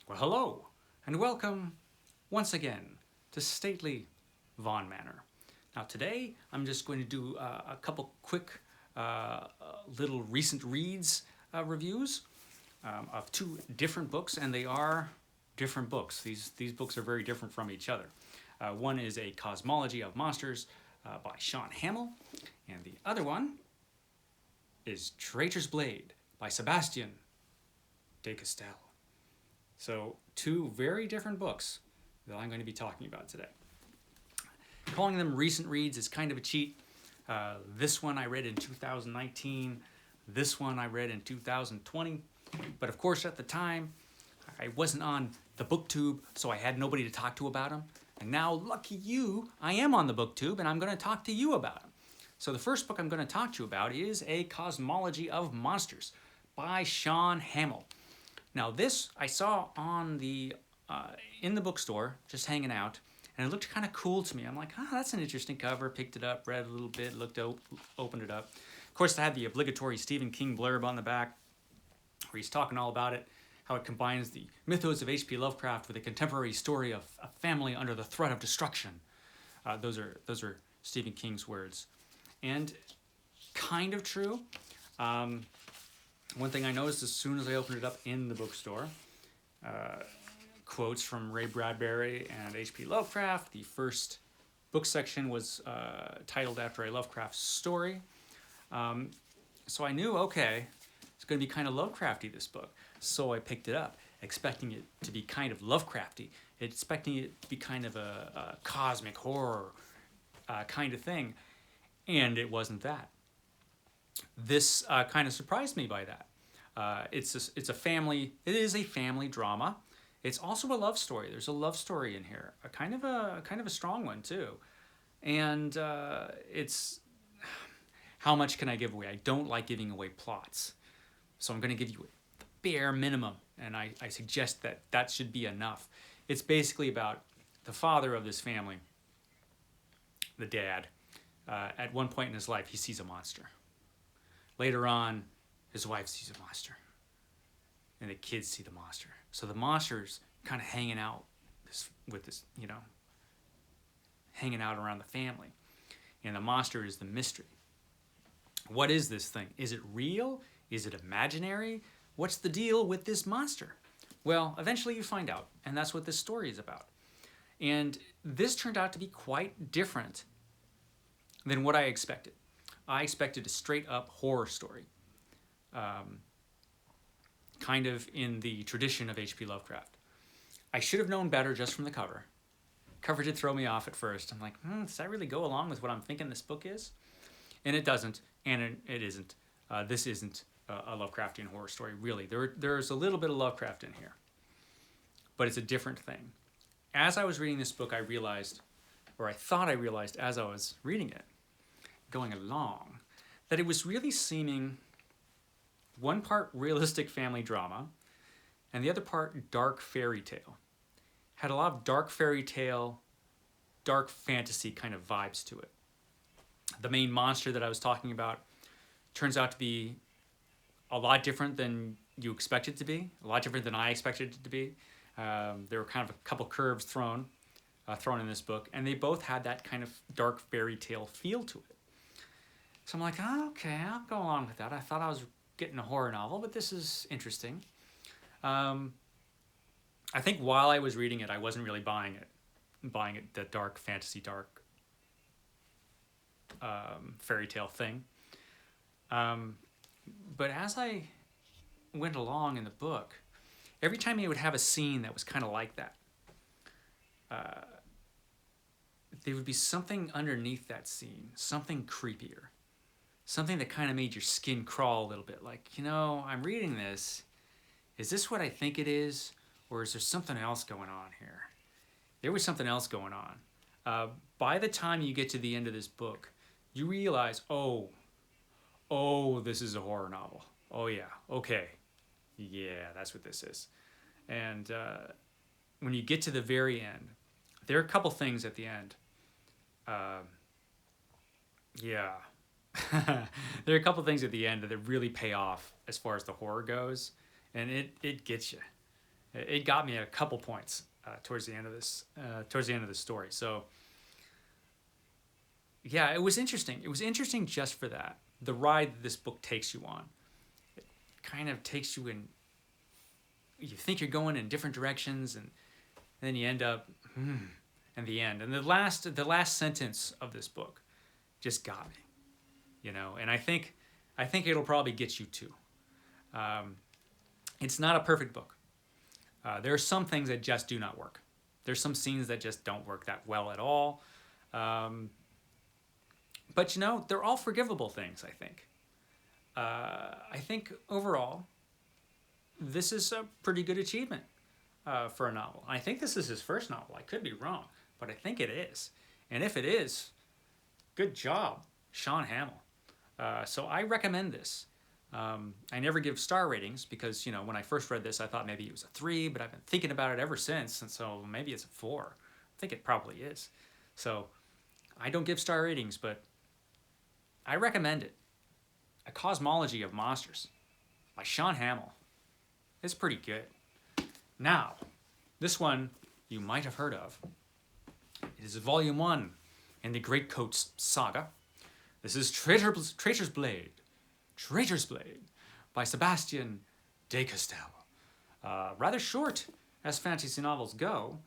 Well, hello, and welcome once again to stately Vaughan Manor. Now, today I'm just going to do a couple quick little recent reads reviews of two different books, and they are different books. These books are very different from each other. One is a Cosmology of Monsters by Sean Hamill, and the other one is Traitor's Blade by Sebastian de Castell. So, two very different books that I'm going to be talking about today. Calling them recent reads is kind of a cheat. This one I read in 2019. This one I read in 2020. But of course, at the time, I wasn't on the BookTube, so I had nobody to talk to about them. And now, lucky you, I am on the BookTube, and I'm going to talk to you about them. So the first book I'm going to talk to you about is A Cosmology of Monsters by Sean Hamill. Now this I saw on the in the bookstore, just hanging out, and it looked kind of cool to me. I'm like, that's an interesting cover. Picked it up, read a little bit, opened it up. Of course, I had the obligatory Stephen King blurb on the back, where he's talking all about it, how it combines the mythos of H.P. Lovecraft with a contemporary story of a family under the threat of destruction. Those are Stephen King's words, and kind of true. One thing I noticed as soon as I opened it up in the bookstore, quotes from Ray Bradbury and H.P. Lovecraft. The first book section was titled after a Lovecraft story. So I knew, okay, it's going to be kind of Lovecrafty, this book. So I picked it up, expecting it to be kind of Lovecrafty, expecting it to be kind of a cosmic horror kind of thing. And it wasn't that. This kind of surprised me by that. It is a family drama. It's also a love story. There's a love story in here, a kind of a strong one too. And it's, how much can I give away? I don't like giving away plots, so I'm going to give you the bare minimum, and I suggest that should be enough. It's basically about the father of this family, the dad. At one point in his life, he sees a monster. Later on, his wife sees a monster, and the kids see the monster. So the monster's kind of hanging out with this, hanging out around the family. And the monster is the mystery. What is this thing? Is it real? Is it imaginary? What's the deal with this monster? Well, eventually you find out, and that's what this story is about. And this turned out to be quite different than what I expected. I expected a straight-up horror story, kind of in the tradition of H.P. Lovecraft. I should have known better just from the cover. Cover did throw me off at first. I'm like, does that really go along with what I'm thinking this book is? And it doesn't, and it isn't. This isn't a Lovecraftian horror story, really. There's a little bit of Lovecraft in here, but it's a different thing. As I was reading this book, I realized, or I thought I realized as I was reading it, going along, that it was really seeming one part realistic family drama and the other part dark fairy tale. Had a lot of dark fairy tale, dark fantasy kind of vibes to it. The main monster that I was talking about turns out to be a lot different than you expect it to be, a lot different than I expected it to be. There were kind of a couple curves thrown in this book, and they both had that kind of dark fairy tale feel to it. So I'm like, okay, I'll go along with that. I thought I was getting a horror novel, but this is interesting. I think while I was reading it, I wasn't really buying it, the dark fantasy, dark fairy tale thing. But as I went along in the book, every time he would have a scene that was kind of like that, there would be something underneath that scene, something creepier. Something that kind of made your skin crawl a little bit. Like, I'm reading this. Is this what I think it is? Or is there something else going on here? There was something else going on. By the time you get to the end of this book, you realize, oh, this is a horror novel. Oh, yeah, okay. Yeah, that's what this is. And when you get to the very end, there are a couple things at the end. There are a couple things at the end that really pay off as far as the horror goes, and it gets you. it got me a couple points towards the end of the story. So yeah, it was interesting. It was interesting just for that. The ride that this book takes you on. It kind of takes you in, you think you're going in different directions, and then you end up in the end. And the last sentence of this book just got me, and I think it'll probably get you too. It's not a perfect book. There are some things that just do not work. There's some scenes that just don't work that well at all. But they're all forgivable things, I think. I think overall, this is a pretty good achievement for a novel. I think this is his first novel. I could be wrong, but I think it is. And if it is, good job, Sean Hamill. So I recommend this. I never give star ratings because, when I first read this, I thought maybe it was a 3, but I've been thinking about it ever since, and so maybe it's a 4. I think it probably is. So I don't give star ratings, but I recommend it. A Cosmology of Monsters by Sean Hamill. It's pretty good. Now, this one you might have heard of. It is Volume 1 in the Greatcoats saga. This is Traitor's Blade by Sebastian de Castell. Rather short as fantasy novels go.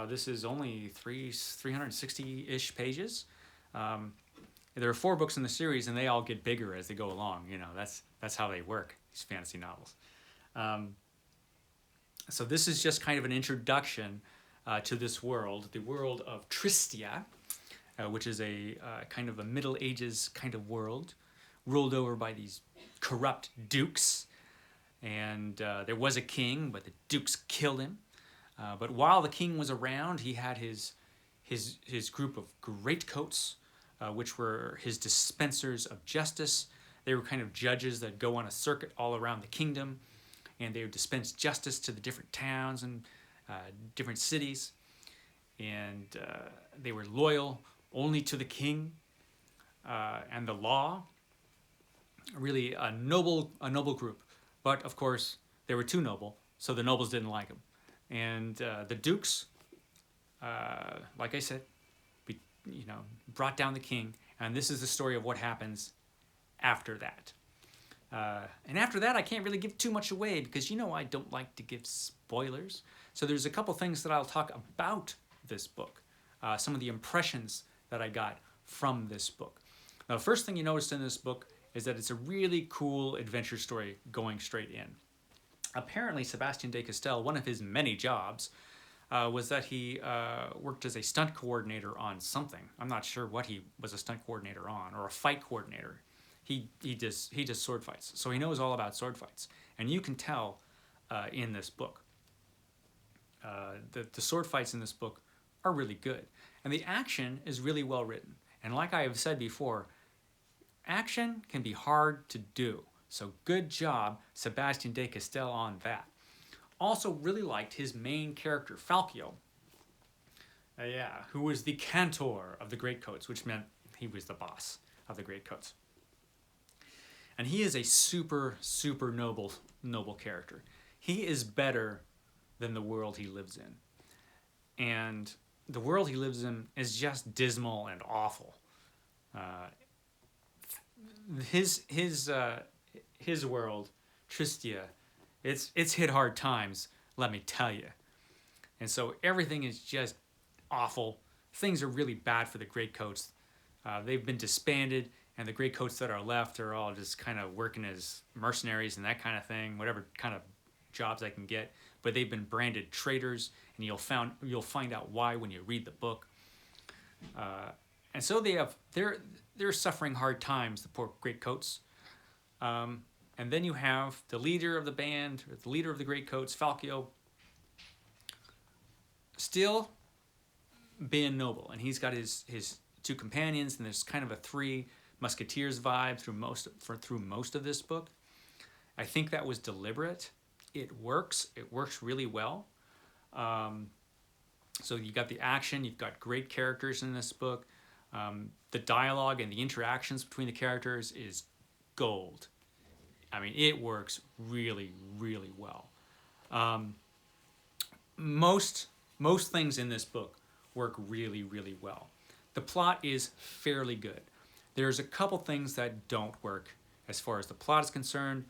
This is only 360-ish pages. There are 4 books in the series, and they all get bigger as they go along. That's how they work, these fantasy novels. So this is just kind of an introduction to this world, the world of Tristia, which is a kind of a Middle Ages kind of world, ruled over by these corrupt dukes. And there was a king, but the dukes killed him. But while the king was around, he had his group of greatcoats, which were his dispensers of justice. They were kind of judges that go on a circuit all around the kingdom, and they would dispense justice to the different towns and different cities. And they were loyal only to the king and the law. Really a noble group. But of course, they were too noble, so the nobles didn't like them. And the dukes, like I said, brought down the king. And this is the story of what happens after that. And after that, I can't really give too much away because I don't like to give spoilers. So there's a couple things that I'll talk about this book. Some of the impressions that I got from this book. Now, the first thing you noticed in this book is that it's a really cool adventure story going straight in. Apparently, Sebastian de Castell, one of his many jobs, was that he worked as a stunt coordinator on something. I'm not sure what he was a stunt coordinator on, or a fight coordinator. He does sword fights, so he knows all about sword fights, and you can tell in this book. The sword fights in this book are really good, and the action is really well written. And like I have said before, action can be hard to do. So good job, Sebastian de Castell, on that. Also really liked his main character, Falcio, who was the cantor of the Greatcoats, which meant he was the boss of the Greatcoats. And he is a super, super noble character. He is better than the world he lives in. And the world he lives in is just dismal and awful. His world, Tristia, it's hit hard times, let me tell you. And so everything is just awful. Things are really bad for the Greatcoats. They've been disbanded, and the Greatcoats that are left are all just kind of working as mercenaries and that kind of thing, whatever kind of jobs I can get. But they've been branded traitors, and you'll find out why when you read the book. And so they're suffering hard times, the poor Greatcoats. And then you have the leader of the band, or the leader of the Greatcoats, Falcio, still being noble. And he's got his 2 companions, and there's kind of a 3 Musketeers vibe through most of this book. I think that was deliberate. It works. It works really well. So you got the action. You've got great characters in this book. The dialogue and the interactions between the characters is gold. I mean, it works really, really well. most things in this book work really, really well. The plot is fairly good. There's a couple things that don't work as far as the plot is concerned.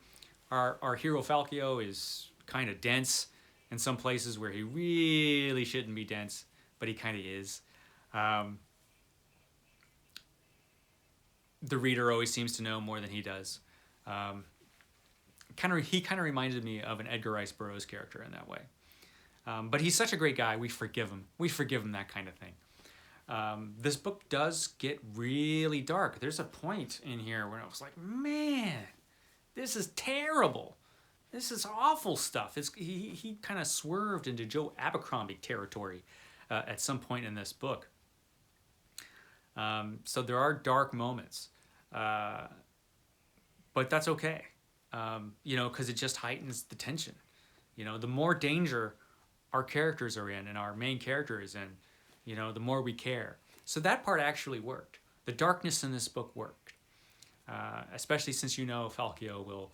Our hero Falkio is kind of dense in some places where he really shouldn't be dense, but he kind of is. The reader always seems to know more than he does. He kind of reminded me of an Edgar Rice Burroughs character in that way. But he's such a great guy, we forgive him. We forgive him that kind of thing. This book does get really dark. There's a point in here where I was like, man, this is terrible. This is awful stuff. He kind of swerved into Joe Abercrombie territory at some point in this book. So there are dark moments, but that's okay, because it just heightens the tension. The more danger our characters are in and our main character is in, the more we care. So that part actually worked. The darkness in this book worked, especially since Falkio will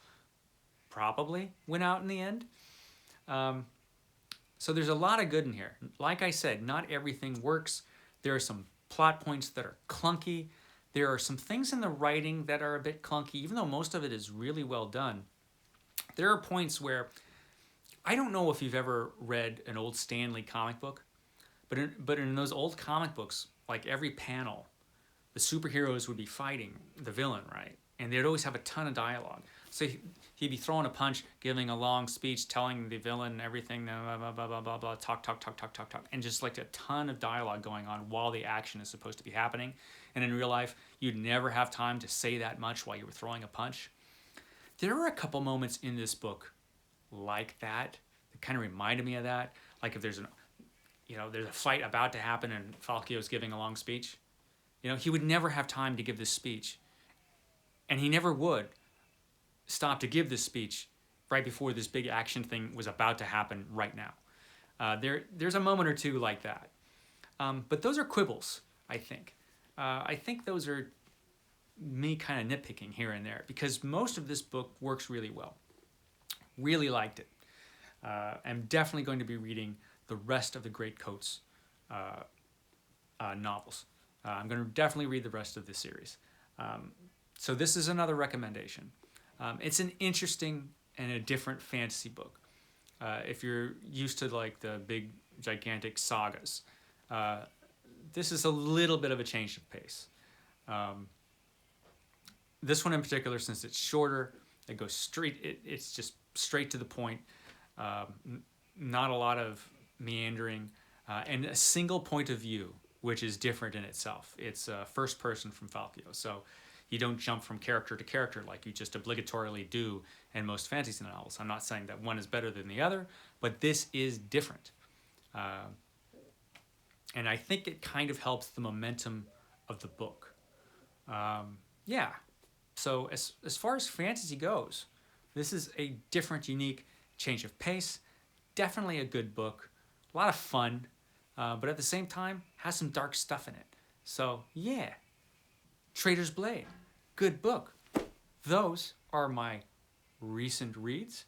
probably win out in the end. So there's a lot of good in here. Like I said, not everything works. There are some plot points that are clunky. There are some things in the writing that are a bit clunky, even though most of it is really well done. There are points where, I don't know if you've ever read an old Stan Lee comic book, but in those old comic books, like every panel, the superheroes would be fighting the villain, right? And they'd always have a ton of dialogue. So he'd be throwing a punch, giving a long speech, telling the villain everything, blah, blah, blah, blah, blah, blah, talk, and just like a ton of dialogue going on while the action is supposed to be happening. And in real life, you'd never have time to say that much while you were throwing a punch. There are a couple moments in this book like that kind of reminded me of that. Like if there's there's a fight about to happen and Falkio's giving a long speech. He would never have time to give this speech. And he never would stop to give this speech right before this big action thing was about to happen right now. There's a moment or two like that. But those are quibbles, I think. I think those are me kind of nitpicking here and there because most of this book works really well. Really liked it. I'm definitely going to be reading the rest of the Great Coats novels. I'm going to definitely read the rest of this series. So this is another recommendation. It's an interesting and a different fantasy book. If you're used to like the big, gigantic sagas, this is a little bit of a change of pace. This one in particular, since it's shorter, it goes straight. It's just straight to the point. Not a lot of meandering, and a single point of view, which is different in itself. It's first person from Falkio, so you don't jump from character to character like you just obligatorily do in most fantasy novels. I'm not saying that one is better than the other, but this is different. And I think it kind of helps the momentum of the book. Yeah, so as far as fantasy goes, this is a different, unique change of pace. Definitely a good book. A lot of fun, but at the same time, has some dark stuff in it. So yeah, Traitor's Blade, good book. Those are my recent reads.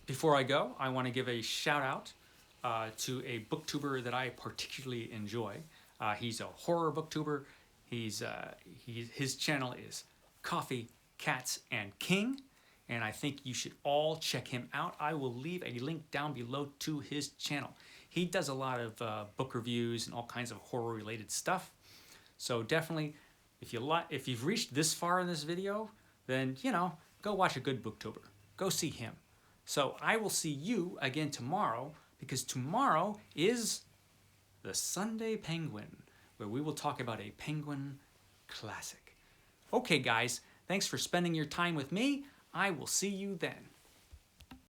Before I go, I want to give a shout out to a booktuber that I particularly enjoy. He's a horror booktuber. His channel is Coffee, Cats, and King, and I think you should all check him out. I will leave a link down below to his channel. He does a lot of book reviews and all kinds of horror-related stuff. So definitely, if you've reached this far in this video, then go watch a good booktuber. Go see him. So I will see you again tomorrow, because tomorrow is the Sunday Penguin, where we will talk about a Penguin classic. Okay, guys, thanks for spending your time with me. I will see you then.